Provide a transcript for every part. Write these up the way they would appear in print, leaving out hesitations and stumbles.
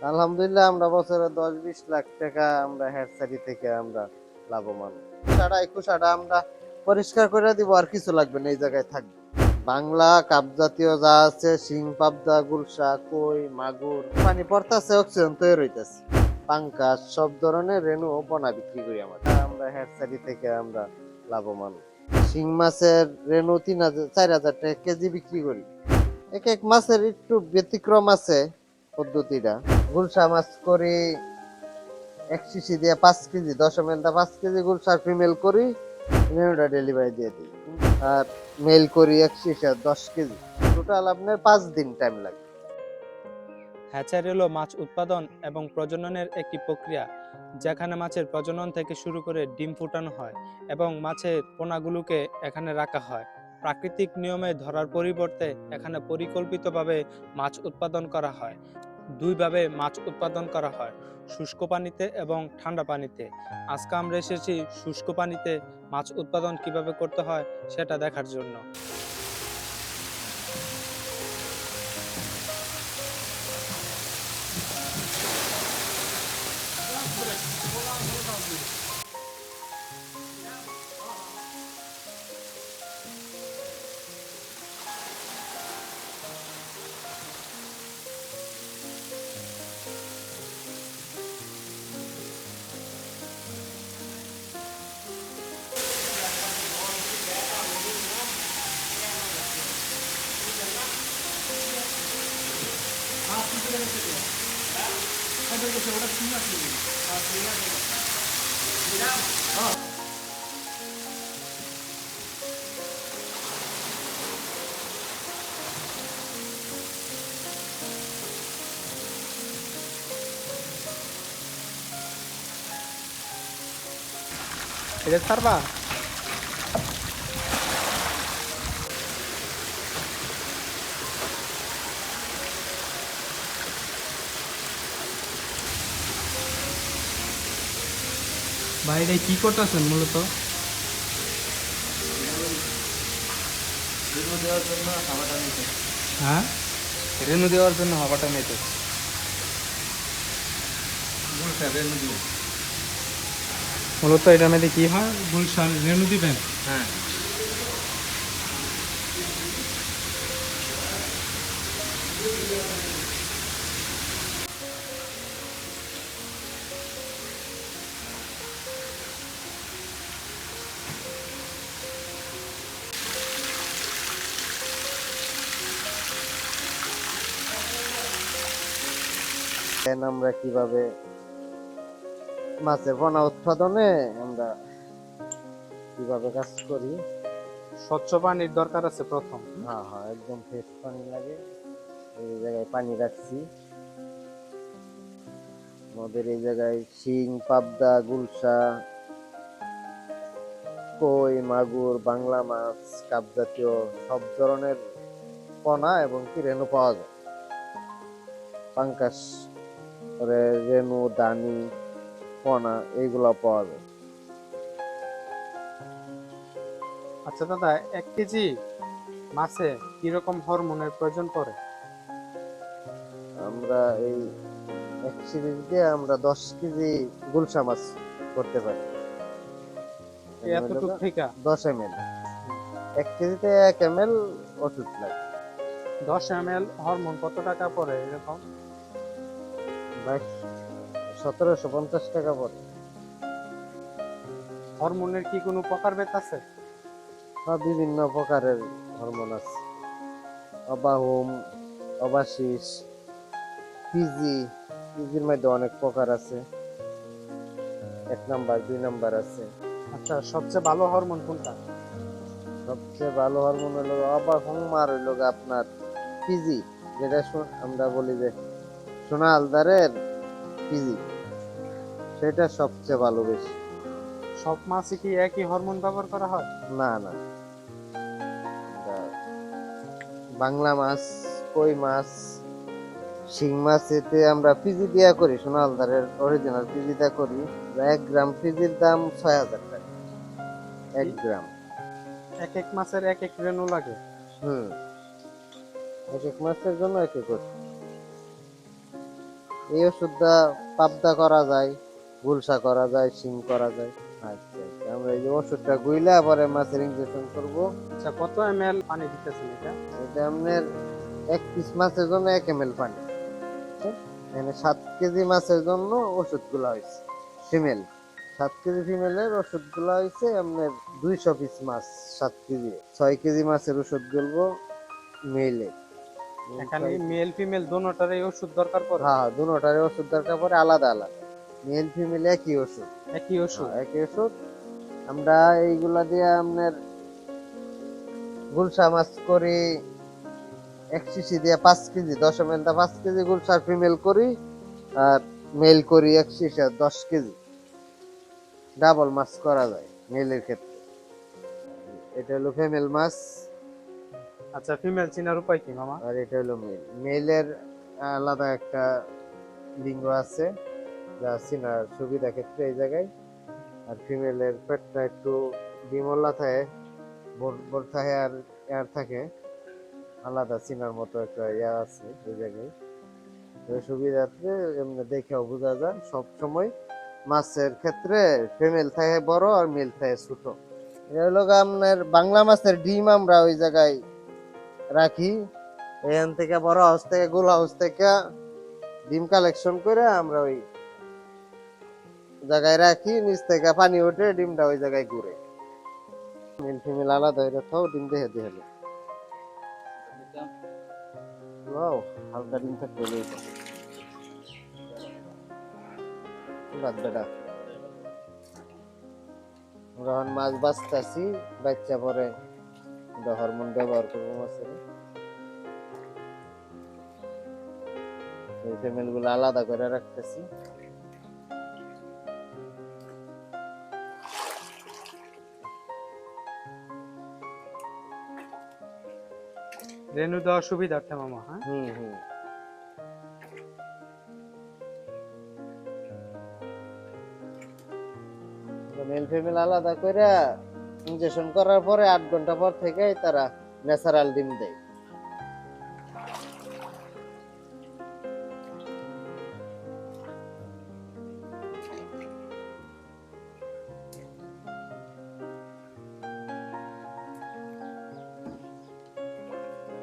আলহামদুলিল্লাহ আমরা বছরে 10-20 লাখ টাকা আমরা হ্যাচারি থেকে আমরা লাভবান। কুসাটা আমরা পরিষ্কার করে দিব, আর কিছু লাগবে না, এই জায়গায় থাকবে। বাংলা কাপ জাতীয় যা আছে, শিং, পাবদা, গুলশা, কই, মাগুর, পানি পড়তাছে, অক্সিজেন তৈরি হইতাছে, পাঙ্কাস, সব ধরনের রেণু ও পোনা বিক্রি করি আমরা হ্যাচারি থেকে আমরা লাভবান। শিং মাছের রেণু 3,000-4,000 টাকা কেজি বিক্রি করি। এক এক মাছের একটু ব্যতিক্রম আছে পদ্ধতিটা। গুলশা মাছ করি 1 শিশি দিয়ে 5 কেজি, 10 ml 5 কেজি গুলশা ফিমেল করি, রেণুটা ডেলিভারি দিয়ে দিই। আর মেল করি 1 শিশি 10 কেজি। টোটাল আপনার 5 দিন টাইম লাগে। হ্যাচারি হলো মাছ উৎপাদন এবং প্রজননের একটি প্রক্রিয়া, যেখানে মাছের প্রজনন থেকে শুরু করে ডিম ফুটানো হয় এবং মাছের পোনাগুলোকে এখানে রাখা হয়। প্রাকৃতিক নিয়মে ধরার পরিবর্তে এখানে পরিকল্পিতভাবে মাছ উৎপাদন করা হয়। দুইভাবে মাছ উৎপাদন করা হয়, শুষ্ক পানিতে এবং ঠান্ডা পানিতে। আজকে আমরা এসেছি শুষ্ক পানিতে মাছ উৎপাদন কিভাবে করতে হয় সেটা দেখার জন্য। এটা ছাড়বা? ভাই এটা কি করতেছেন মূলত? রেনু দেওয়ার জন্য হাওয়াটা নিতে, হ্যাঁ, রেনু দেওয়ার জন্য হাওয়াটা নিতে রেনু দিব। মূলত এটার মধ্যে কি হয়? গুলশান রেণু দিবেন? হ্যাঁ, আমরা কিভাবে মাছের পোনা উৎপাদনে আমরা কিভাবে কাজ করি। স্বচ্ছ পানির দরকার আছে প্রথম। হ্যাঁ হ্যাঁ, একদম ফ্রেশ পানি লাগে। এই জায়গায় পানি রাখছি, আমাদের এই জায়গায় শিং, পাবদা, গুলশা, কই, মাগুর, বাংলা মাছ, কাপ জাতীয় সব ধরনের পোনা এবং কি রেণু পাওয়া যায়। পাঙ্কাস, রেণু, দানি, পোনা এইগুলা পাওয়া যায়। আচ্ছা দাদা, 1 কেজি মাছে কিরকম হরমোনের প্রয়োজন পড়ে? আমরা এই 1 সিরিজ দিয়ে আমরা 10 কেজি গুলশা মাছ করতে পারি। এতটুক থেকে 10 ml, 1 কেজিতে 1 ml ওষুধ লাগে। 10 ml হরমোন কত টাকা পড়ে এরকম? 1750 টাকা পড়ে। হরমোনের কি কোনো প্রকারভেদ আছে? বিভিন্ন প্রকারের হরমোন আছে, অবাহুম, অবাশিস, পিজি। পিজির মধ্যে অনেক প্রকার আছে, 1 নাম্বার 2 নাম্বার আছে। আচ্ছা, সবচেয়ে ভালো হরমোন কোনটা? সবচেয়ে ভালো হরমোন হলো অবাহুম, আর হইলো আপনার পিজি, যেটা আমরা বলি যে সোনা আলদারের পিজি, সেটা সবচেয়ে ভালো বেশি। সব মাছে কি একই হরমোন ব্যবহার করা হয়? না না, এটা বাংলা মাছ, কই মাছ, শিং মাছ, এতে আমরা পিজি দিয়া করি, সোনা আলদারের অরিজিনাল পিজি দিয়া করি। 1 গ্রাম পিজির দাম 6,000 টাকা, 1 গ্রাম। এক এক মাছের এক এক রেণু লাগে। হুম, এক এক মাছের জন্য এক এক ওষুধ। এই ওষুধটা পাবদা করা যায়, গুলশা করা যায়, শিং করা যায়। আচ্ছা আচ্ছা, আমরা এই যে ওষুধটা গুইলা পরে মাছের ইনজেকশন করব। আচ্ছা, কত ml পানি দিতেছেন এটা? এটা আপনার 1 পিস মাছের জন্য 1 ml পানি। বুঝছেন? এখানে 7 কেজি মাছের জন্য ওষুধগুলো হয়েছে ফিমেল। 7 কেজি ফিমেলের ওষুধগুলো হয়েছে আপনার 200 পিস মাছ। 7 কেজি 6 কেজি মাছের ওষুধ গুলবো মেলে। এখানে মেল ফিমেল দোনোটারই ওষুধ দরকার পড়ে? হ্যাঁ হ্যাঁ, দুটারে ওষুধ দরকার পড়ে আলাদা আলাদা। মেল ফিমেল একই ওষুধ। একই ওষুধ? হ্যাঁ, একই ওষুধ। আমরা এইগুলা দিয়ে আপনার গুলশা মাছ করি 1 শিশি দিয়ে 5 কেজি, 10 ml দা 5 কেজি গুলশার ফিমেল করি, আর মেল করি 1 শিশি 10 কেজি। ডাবল মাছ করা যায় মেলের ক্ষেত্রে। এটা হলো ফিমেল মাছ, আচ্ছা, ফিমেল চিনার উপায় কি মামা? আর এটা হলো মেল। মেলের আলাদা একটা লিঙ্গ আছে যা চিনার সুবিধা ক্ষেত্রে এই জায়গায়। আর ফিমেলের পেটটা একটু ডিমলা থাকে, বড় থাকে, আর এয়ার থাকে আলাদা চিনার মতো একটা ইয়া আছে এই জায়গায়। এই সুবিধাতে এমনি দেখেও বোঝা যায় সব সময় মাছের ক্ষেত্রে ফিমেল থাকে বড় আর মেল থাকে ছোট। এটা হলো গিয়ে আপনার বাংলা মাছের ডিম আমরা ওই জায়গায় রাখি। এখান থেকে বড় হাউস থেকে গোল হাউস থেকে ডিম কালেকশন করে আমরা ওই জায়গায় রাখি, নিচ থেকে পানি ওঠে, ডিমটা ওই জায়গায় ঘুরে। মেল ফিমেল আলাদা হয়ে থাও, ডিম দেখে দিয়ে হলো। ওয়াও, হালকা ডিম থাকতে হলে বাদ বেটা। আমরা এখন মাছ বাঁচতেছি, বাচ্চা পরে হরমোন ব্যবহার করবো মাছের। এই ফিমেল গুলো আলাদা করে রাখতেছি। রেনু দেওয়ার সুবিধার্থে মামা, হ্যাঁ? হুম হুম। মেল ফিমেল আলাদা করে ইনজেকশন করার পরে 8 ঘন্টা পর থেকে তারা ন্যাচারাল ডিম দেয়।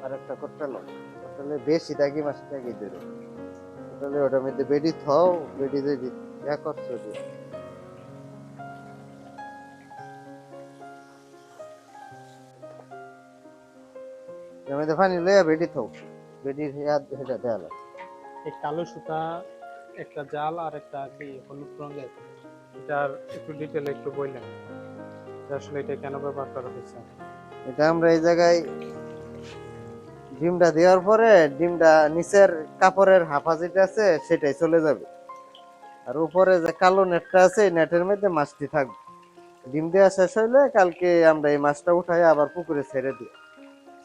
আর একটা করতে বেশি দাগি মাছ দাগি দেবে। তাহলে ওটার মধ্যে বেডি থাও, বেডি যদি ইয়া করছো যে এর মধ্যে পানি লইয়া বেডি থাও, বেডি হেটা দেয়ালা। এই কালো সুতা, একটা জাল আর একটা কি হলুদ রঙের, এটার একটু ডিটেলে একটু বললেন যে আসলে এটা কেন ব্যবহার করা হয়েছে? এটা আমরা এই জায়গায় ডিমটা দেওয়ার পরে ডিমটা নিচের কাপড়ের হাফা যেটা আছে সেটাই চলে যাবে, আর উপরে যে কালো নেটটা আছে এই নেটের মধ্যে মাছটি থাকবে। ডিম দেওয়া শেষ হইলে কালকে আমরা এই মাছটা উঠাই আবার পুকুরে ছেড়ে দিই।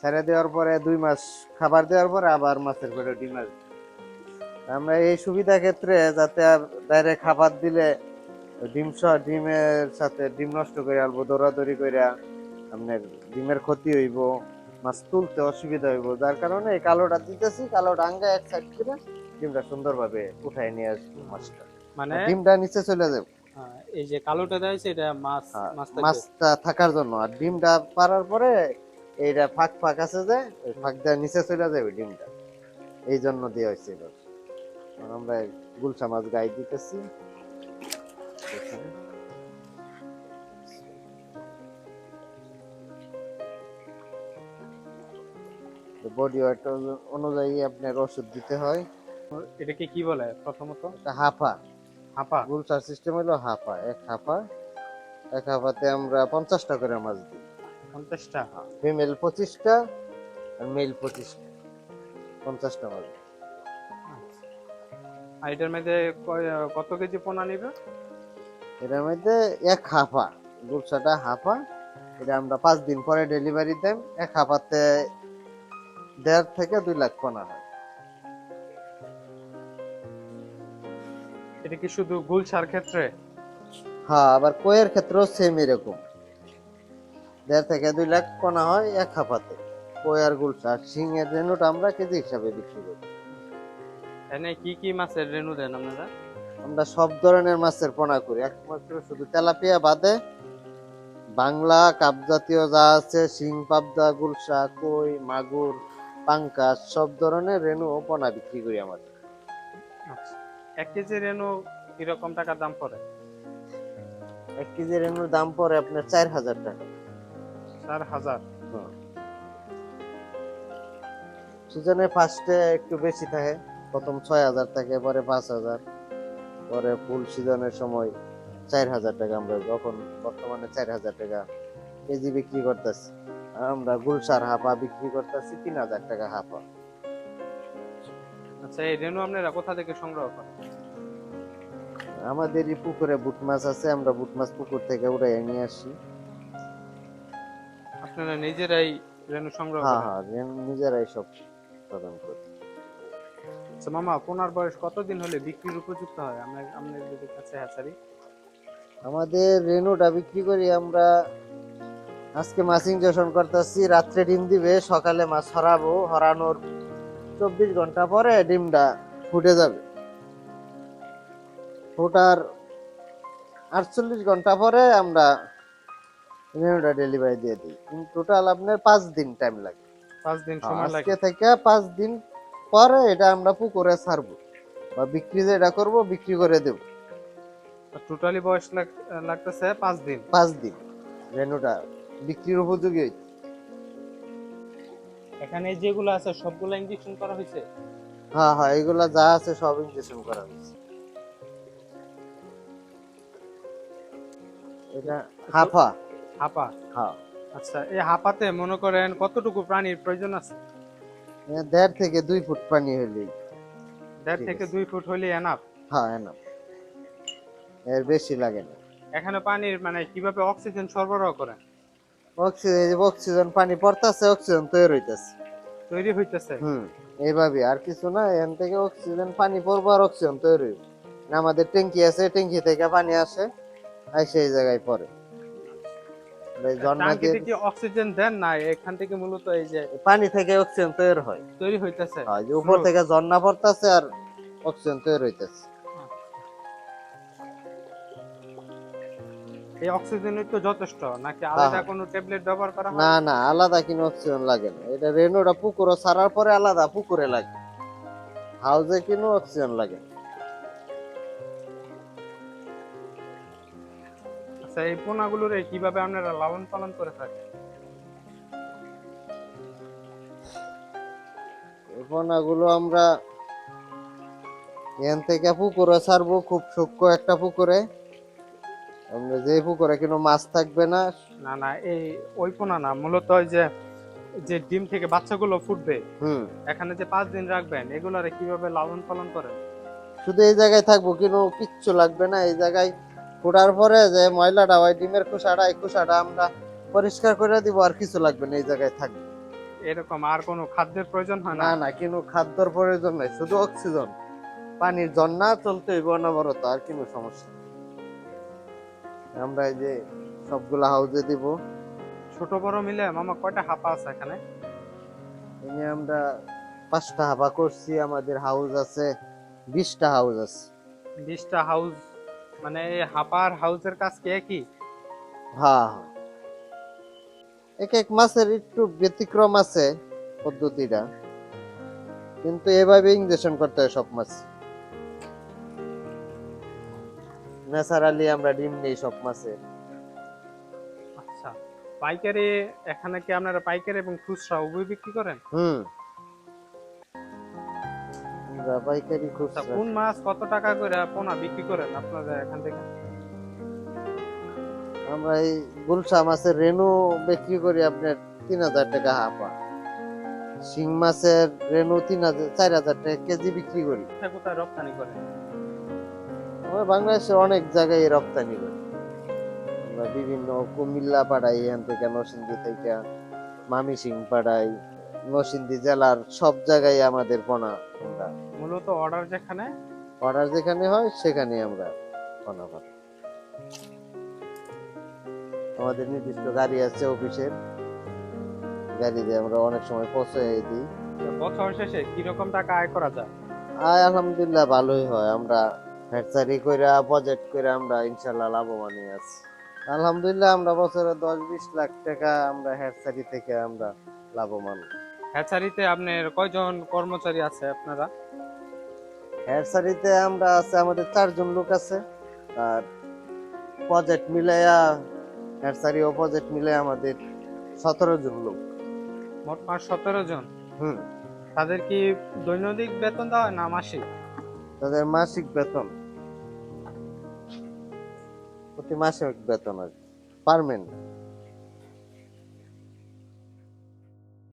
ছেড়ে দেওয়ার পরে 2 মাস খাবার দেওয়ার পরে আবার মাছের পেটে ডিম আসবে। আমরা এই সুবিধা ক্ষেত্রে যাতে আর ডাইরেক্ট খাবার দিলে ডিমের সাথে ডিম নষ্ট করে আলবো, দৌড়াদৌড়ি করে আপনার ডিমের ক্ষতি হইব, মাছ তুলতে অসুবিধা হইব, যার কারণে এই কালোটা দিতেছি। কালোটা আঙ্গা এক সাইড করে ডিমটা সুন্দরভাবে উঠাই নিয়ে আসবো মাছটা, মানে আর ডিমটা নিচে চলে যাবে। এই যে কালোটা দেওয়া হয়েছে এটা মাছ, মাছ থাকবে। মাছটা থাকার জন্য, আর ডিমটা পারার পরে এইটা ফাঁক ফাঁক আছে যে ওই ফাঁক দিয়ে নিচে চলে যাবে ডিমটা, এই জন্য দেওয়া হয়েছে এবার। আর আমরা গুলশা মাছ গায়ে দিতেছি। বডি ওয়েট অনুযায়ী আপনার ওষুধ দিতে হয়। এটাকে কি বলে প্রথমত? এটা হাফা। হাপা? গুলশার সিস্টেম হলো হাফা, এক হাফাতে আমরা 50টা করে মাছ দিই। 50টা? ফিমেল 25টা আর মেল 25টা, 50টা মাছ। আর এটার মধ্যে কত কেজি পোনা নিবে? এটার মধ্যে এক হাফা, গুলশাটা হাফা। এটা আমরা 5 দিন পরে ডেলিভারি দেন। এক হাফাতে 1.5 থেকে 2 লাখ পোনা হয়। এটা কি শুধু গুলশার ক্ষেত্রে? হ্যাঁ, আবার কয়ের ক্ষেত্রেও সেম এরকম 1.5 থেকে 2 লাখ পোনা হয় এক হাফাতে। কই আর গুলশা। আর শিং এর রেনুটা আমরা কেজি হিসাবে বিক্রি করি। এখানে কি কি মাছের রেনু দেন আপনারা? আমরা সব ধরনের মাছের পোনা করি, একমাত্র শুধু তেলাপিয়া বাদে বাংলা কাপ জাতীয় যা আছে শিং, পাবদা, গুলশা, কই, মাগুর, পাঙ্কাস সব ধরনের রেনু ও পোনা বিক্রি করি আমাদের। আচ্ছা, 1 কেজি রেনু কিরকম টাকা দাম পড়ে? 1 কেজি রেনুর দাম পড়ে আপনার 4,000 টাকা। 4,000। সিজনে ফার্স্টে একটু বেশি থাকে, প্রথম 6,000 থাকে, পরে 5,000, পরে ফুল সিজনের সময় 4,000 টাকা। আমরা যখন বর্তমানে 4,000 টাকা কেজি বিক্রি করতেছি। আর আমরা গুলশার হাপা বিক্রি করতেছি 3,000 টাকা হাপা। আচ্ছা, এই রেনু আপনারা কোথা থেকে সংগ্রহ করেন? আমাদেরই পুকুরে বুট মাছ আছে, আমরা বুট মাছ পুকুর থেকে উড়াইয়া নিয়ে আসি। আপনারা নিজেরাই রেনু সংগ্রহ হ্যাঁ করেন? হ্যাঁ, নিজেরাই সব উৎপাদন করি। আচ্ছা মামা, পোনার বয়স কতদিন হলে বিক্রির উপযুক্ত হয় আপনাদের কাছে হ্যাচারি? আমাদের রেনুটা বিক্রি করি আমরা, আজকে মাছ ইনজেকশন করতেছি, রাত্রে ডিম দিবে, সকালে মাছ হরাবো, হরানোর 24 ঘন্টা পরে ডিমটা ফুটে যাবে। ফোটার 48 ঘন্টা পরে আমরা রেনুটা ডেলিভারি দিয়ে দিই। টোটাল আপনার 5 দিন টাইম লাগে। 5 দিন সময় আজকে লাগে? থেকে 5 দিন পরে এটা আমরা পুকুরে ছাড়বো, বা বিক্রি যেটা করবো বিক্রি করে দেব। টোটালি বয়স লাগতেছে 5 দিন। 5 দিন রেনুটা বিক্রির উপযোগী হইতে। এখানে যেগুলো আছে সবগুলো ইনজেকশন করা হয়েছে? হ্যাঁ হ্যাঁ, এগুলা যা আছে সব ইনজেকশন করা হয়েছে। এটা হাফা। হাপা? হ্যাঁ, আচ্ছা, এই হাপাতে মনে করেন কতটুকু প্রাণীর প্রয়োজন আছে? 1.5 থেকে 2 ফুট পানি হইলেই 1.5 ঠিক থেকে আছে। 2 ফুট হলে এনাফ? হ্যাঁ, এনাফ, এর বেশি লাগে না। এখানে পানির মানে কিভাবে অক্সিজেন সরবরাহ করেন? অক্সিজেন পানি পড়তাছে, অক্সিজেন তৈরি হইতাছে। তৈরি হইতেছে? এইভাবে, আর কিছু না, এখান থেকে অক্সিজেন পানি পড়বো আর অক্সিজেন তৈরি হইব। না, আমাদের ট্যাঙ্কি আছে, ট্যাঙ্কি থেকে পানি আসে, আর সেই জায়গায় পড়ে। এই ঝর্ণা দিয়ে টাঙ্কিতে কি অক্সিজেন দেন না এখান থেকে মূলত এই যে পানি থেকে অক্সিজেন তৈরি হয়। তৈরি হইতেছে? আর যে উপর থেকে ঝর্ণা পড়তাছে আর অক্সিজেন তৈরি হইতাছে। এই অক্সিজেনই তো যথেষ্ট নাকি হ্যাঁ আলাদা হ্যাঁ। কোনো ট্যাবলেট ব্যবহার করা না হয়? না, আলাদা কোনো অক্সিজেন লাগে না। এটা রেনুটা পুকুরে ছাড়ার পরে আলাদা পুকুরে লাগে, হাউজে কোনো অক্সিজেন লাগে না। আচ্ছা, এই পোনাগুলোর কিভাবে আপনারা লালন পালন করে থাকেন? এই পোনাগুলো আমরা এখান থেকে পুকুরে ছাড়বো, খুব সূক্ষ্ম একটা পুকুরে। আমরা যে পুকুরে কোনো মাছ থাকবে না। না না, এই ওই পোনা না, মূলত ওই যে যে ডিম থেকে বাচ্চাগুলো ফুটবে, হুম এখানে যে 5 দিন রাখবেন, এগুলারে কিভাবে লালন পালন করেন? শুধু এই জায়গায় থাকবো, কোনো কিচ্ছু লাগবে না। এই জায়গায় ফোটার পরে যে ময়লাটা হয়, ডিমের খোসাটা, এই খোসাটা আমরা পরিষ্কার করে দিব, আর কিছু লাগবে না, এই জায়গায় থাকবে। এরকম আর কোনো খাদ্যের প্রয়োজন হয় না না? না, কোনো খাদ্যর প্রয়োজন নাই, শুধু অক্সিজেন, পানির ঝর্ণা চলতে হইব অনবরত, আর কোনো সমস্যা নেই। আমরা এই যে সবগুলা হাউজে দিব। ছোট বড় মিলে মামা কয়টা হাপা আছে এখানে? এই নিয়ে আমরা 5টা হাবা করছি। আমাদের হাউস আছে 20টা হাউস আছে। 20টা হাউস? মানে এই হাপার হাউসের কাজ কি একই? হ্যাঁ হ্যাঁ, এক এক মাছের একটু ব্যতিক্রম আছে পদ্ধতিটা, কিন্তু এভাবে ইনজেকশন করতে হয় সব মাছ। ন্যাচারালি আমরা ডিম নেই সব মাছের। আচ্ছা, পাইকারি, এখানে কি আপনারা পাইকারি এবং খুচরা উভয় বিক্রি করেন? হুম, আমরা পাইকারি আচ্ছা, খুচরা। কোন মাছ কত টাকা করে পোনা বিক্রি করেন আপনাদের এখান থেকে? আমরা এই গুলশা মাছের রেনু বিক্রি করি আপনার 3,000 টাকা হাপা। শিং মাছের রেনু 4,000 টাকা কেজি বিক্রি করি। কোথায় কোথায় রপ্তানি করেন? আমরা বাংলাদেশের অনেক জায়গায় রপ্তানি করি। আমরা বিভিন্ন কুমিল্লা পাঠাই, এখান থেকে নরসিংদী থেকে মামিসিং পাঠাই, নরসিংদী জেলার সব জায়গায় আমাদের পোনা আমরা মূলত অর্ডার যেখানে? অর্ডার যেখানে হয় সেখানে আমরা পোনা পাঠাই। আমাদের নির্দিষ্ট গাড়ি আছে অফিসের, গাড়ি দিয়ে আমরা অনেক সময় পৌঁছে দিই। বছর শেষে কিরকম টাকা আয় করা যায়? আয় আলহামদুলিল্লাহ ভালোই হয়। আমরা হ্যাচারি কইরা বাজেট কইরা আমরা ইনশাল্লাহ লাভবানই আছি। আলহামদুলিল্লাহ আমরা বছরে 10-20 লাখ টাকা আমরা হ্যাচারি থেকে আমরা লাভবান। হ্যাচারিতে আপনার কয়জন কর্মচারী আছে আপনারা? হ্যাচারিতে আমরা আছে, আমাদের 4 জন লোক আছে। আর প্রজেক্ট মিলাইয়া হ্যাচারি ও প্রজেক্ট মিলাইয়া আমাদের 17 জন লোক। মোট মাস 17 জন। হুম। তাদের কি দৈনন্দিন বেতন দেওয়া হয় না মাসিক? তাদের মাসিক বেতন, প্রতি মাসে বেতন আর পারমেন্ট।